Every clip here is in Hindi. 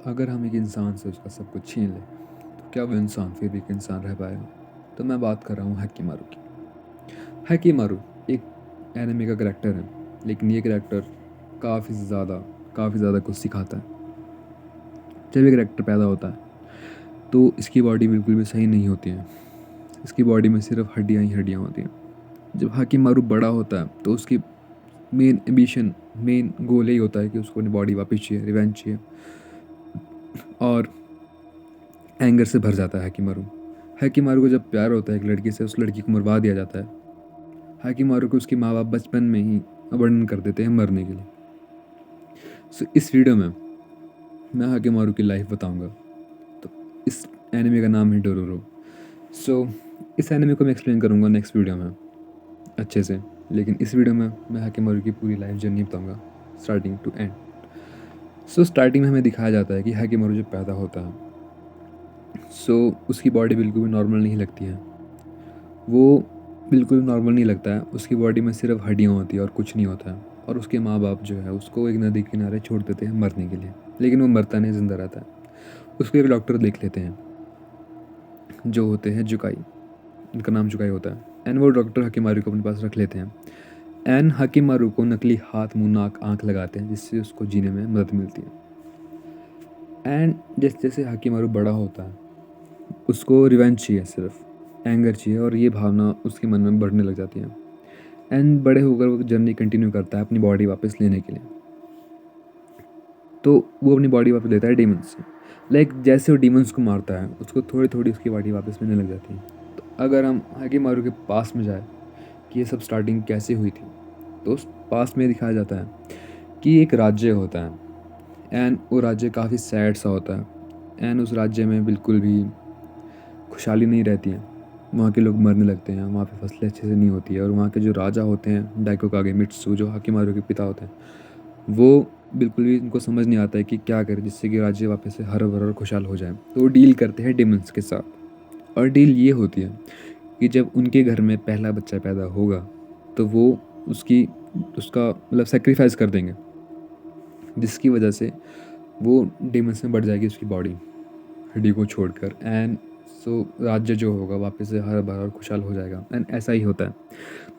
अगर हम एक इंसान से उसका सब कुछ छीन लें तो क्या वो इंसान फिर भी एक इंसान रह पाएगा? तो मैं बात कर रहा हूँ हैकिमारू की। हैकिमारू एक एनिमे का करैक्टर है, लेकिन ये करैक्टर काफ़ी ज़्यादा कुछ सिखाता है। जब ये करैक्टर पैदा होता है तो इसकी बॉडी बिल्कुल भी सही नहीं होती है। इसकी बॉडी में सिर्फ हड्डियाँ ही हड्डियाँ होती हैं। जब हैकिमारू बड़ा होता है तो उसकी मेन गोल यही होता है कि उसको अपनी बॉडी वापस चाहिए, रिवेंज चाहिए। और एंगर से भर जाता है हैकिमारू। हैकिमारू को जब प्यार होता है एक लड़की से, उस लड़की को मरवा दिया जाता है। हैकिमारू को उसके माँ बाप बचपन में ही अबंडन कर देते हैं मरने के लिए। इस वीडियो में मैं हैकिमारू की लाइफ बताऊंगा। तो इस एनिमे का नाम है डोरोरो। सो इस एनिमे को मैं एक्सप्लेन करूंगा नेक्स्ट वीडियो में अच्छे से, लेकिन इस वीडियो में मैं हैकिमारू की पूरी लाइफ जर्नी बताऊंगा, स्टार्टिंग टू एंड। स्टार्टिंग में हमें दिखाया जाता है कि हैकिमारू जब पैदा होता है उसकी बॉडी बिल्कुल भी नॉर्मल नहीं लगती है। वो बिल्कुल नॉर्मल नहीं लगता है, उसकी बॉडी में सिर्फ हड्डियाँ होती हैं और कुछ नहीं होता है। और उसके माँ बाप जो है उसको एक नदी के किनारे छोड़ देते हैं मरने के लिए, लेकिन वो मरता नहीं, ज़िंदा रहता है। उसको एक डॉक्टर देख लेते हैं जो होते हैं जुकाई, उनका नाम जुकाई होता है। एंड वो डॉक्टर हकीमारू को अपने पास रख लेते हैं। एंड हकीमारू को नकली हाथ, मुंह, नाक, आँख लगाते हैं जिससे उसको जीने में मदद मिलती है। एंड जैसे जैसे हकीमारू बड़ा होता है उसको रिवेंज चाहिए, सिर्फ एंगर चाहिए, और ये भावना उसके मन में बढ़ने लग जाती है। एंड बड़े होकर वो जर्नी कंटिन्यू करता है अपनी बॉडी वापस लेने के लिए। तो वो अपनी बॉडी वापस लेता है डीमंस से। जैसे वो डीमंस को मारता है उसको थोड़ी थोड़ी उसकी बॉडी वापस मिलने लग जाती है। तो अगर हम हाकिमारू के पास में जाए कि ये सब स्टार्टिंग कैसे हुई थी, तो उस पास में दिखाया जाता है कि एक राज्य होता है। एंड वो राज्य काफ़ी सैड सा होता है। एंड उस राज्य में बिल्कुल भी खुशहाली नहीं रहती है। वहाँ के लोग मरने लगते हैं, वहाँ पे फसलें अच्छे से नहीं होती है। और वहाँ के जो राजा होते हैं डाइको कागे मित्सु, जो हाकिमारू के पिता होते हैं, वो बिल्कुल भी उनको समझ नहीं आता है कि क्या करें जिससे कि राज्य वापस से हरा भरा और खुशहाल हो जाए। तो वो डील करते हैं डेमंस के साथ। और डील ये होती है कि जब उनके घर में पहला बच्चा पैदा होगा तो वो उसकी उसका मतलब सेक्रीफाइस कर देंगे, जिसकी वजह से वो डेमंस में बढ़ जाएगी उसकी बॉडी, हड्डी को छोड़कर। एंड राज्य जो होगा वापस से हरा भरा और खुशहाल हो जाएगा। एंड ऐसा ही होता है।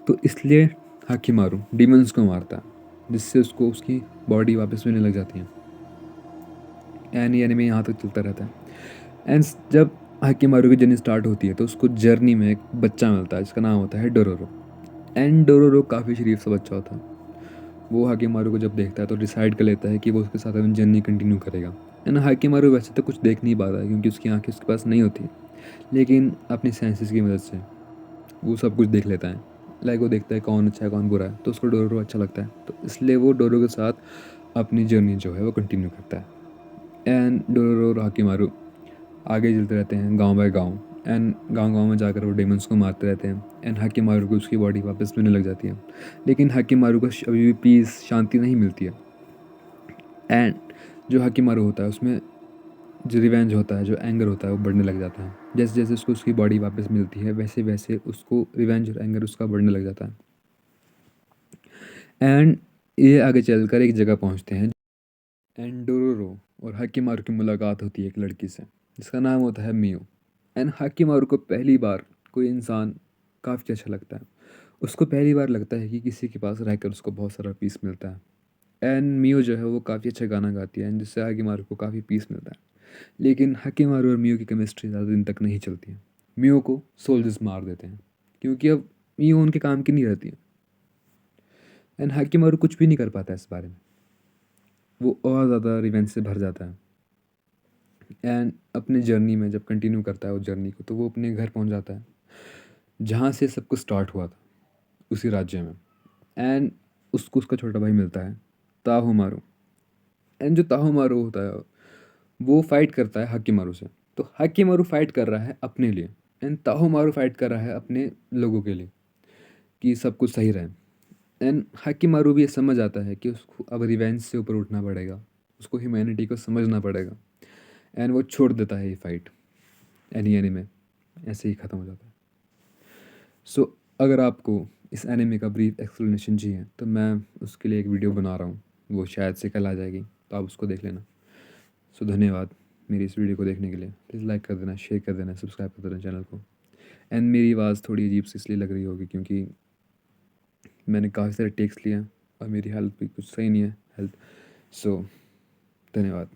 तो इसलिए हाकिमारू डीमंस को मारता है, जिससे उसको उसकी बॉडी वापस मिलने लग जाती है। एंड ये एनिमे यहाँ तक चलता रहता है। एंड जब हाकिमारू की जर्नी स्टार्ट होती है तो उसको जर्नी में एक बच्चा मिलता है जिसका नाम होता है डोरोरो। एंड डोरोरो काफ़ी शरीफ सा बच्चा होता है। वो हाकिमारू को जब देखता है तो डिसाइड कर लेता है कि वो उसके साथ अपनी जर्नी कंटिन्यू करेगा। एंड हाकिमारू वैसे तो कुछ देख नहीं पाता है क्योंकि उसकी आंखें उसके पास नहीं होती, लेकिन अपनी सेंसेस की मदद से वो सब कुछ देख लेता है। वो देखता है कौन अच्छा है कौन बुरा है, तो उसको डोरो अच्छा लगता है, तो इसलिए वो डोरो के साथ अपनी जर्नी जो है वो कंटिन्यू करता है। एंड डोरो और हाकिमारू आगे चलते रहते हैं गांव बाय गांव। एंड गांव गांव में जाकर वो डेमंस को मारते रहते हैं। एंड हाकिमारू को उसकी बॉडी वापस मिलने लग जाती है, लेकिन हाकिमारू को अभी भी पीस, शांति नहीं मिलती है। एंड जो हाकिमारू होता है उसमें जो रिवेंज होता है, जो एंगर होता है, वो बढ़ने लग जाता है। जैसे जैसे उसको उसकी बॉडी वापस मिलती है वैसे वैसे उसको रिवेंज और एंगर उसका बढ़ने लग जाता है। एंड ये आगे चलकर एक जगह पहुंचते हैं। एंड डोरोरो और हाकिमारू की मुलाकात होती है एक लड़की से जिसका नाम होता है मियो। एंड हाकिमारू को पहली बार कोई इंसान काफ़ी अच्छा लगता है। उसको पहली बार लगता है कि किसी के पास रहकर उसको बहुत सारा पीस मिलता है। एंड मियो जो है वो काफ़ी अच्छा गाना गाती है, जिससे हाकिमारू को काफ़ी पीस मिलता है। लेकिन हाकिमारू और मियो की केमिस्ट्री ज़्यादा दिन तक नहीं चलती है। मियो को सोल्जर्स मार देते हैं क्योंकि अब मियो उनके काम की नहीं रहती है। एंड हाकिमारू कुछ भी नहीं कर पाता है इस बारे में। वो और ज़्यादा रिवेंज से भर जाता है। एंड अपने जर्नी में जब कंटिन्यू करता है उस जर्नी को, तो वो अपने घर पहुंच जाता है जहाँ से सब कुछ स्टार्ट हुआ था, उसी राज्य में। एंड उसको उसका छोटा भाई मिलता है, ताहोमारू। एंड जो ताहोमारू होता है वो फाइट करता है हाकिमारू से। तो हाकिमारू फाइट कर रहा है अपने लिए, एंड ताहोमारू फाइट कर रहा है अपने लोगों के लिए कि सब कुछ सही रहे। एंड हाकिमारू भी ये समझ आता है कि उसको अब रिवेंज से ऊपर उठना पड़ेगा, उसको ह्यूमैनिटी को समझना पड़ेगा। एंड वो छोड़ देता है ये फाइट। एनीमे ऐसे ही ख़त्म हो जाता है। अगर आपको इस एनिमे का ब्रीफ एक्सप्लेनेशन चाहिए तो मैं उसके लिए एक वीडियो बना रहा हूँ, वो शायद से कल आ जाएगी, तो आप उसको देख लेना। सो धन्यवाद मेरी इस वीडियो को देखने के लिए। प्लीज़ लाइक कर देना, शेयर कर देना, सब्सक्राइब कर देना चैनल को। एंड मेरी आवाज़ थोड़ी अजीब सी इसलिए लग रही होगी क्योंकि मैंने काफ़ी सारे टेक्स लिए हैं और मेरी हेल्थ भी कुछ सही नहीं है हेल्थ। सो धन्यवाद।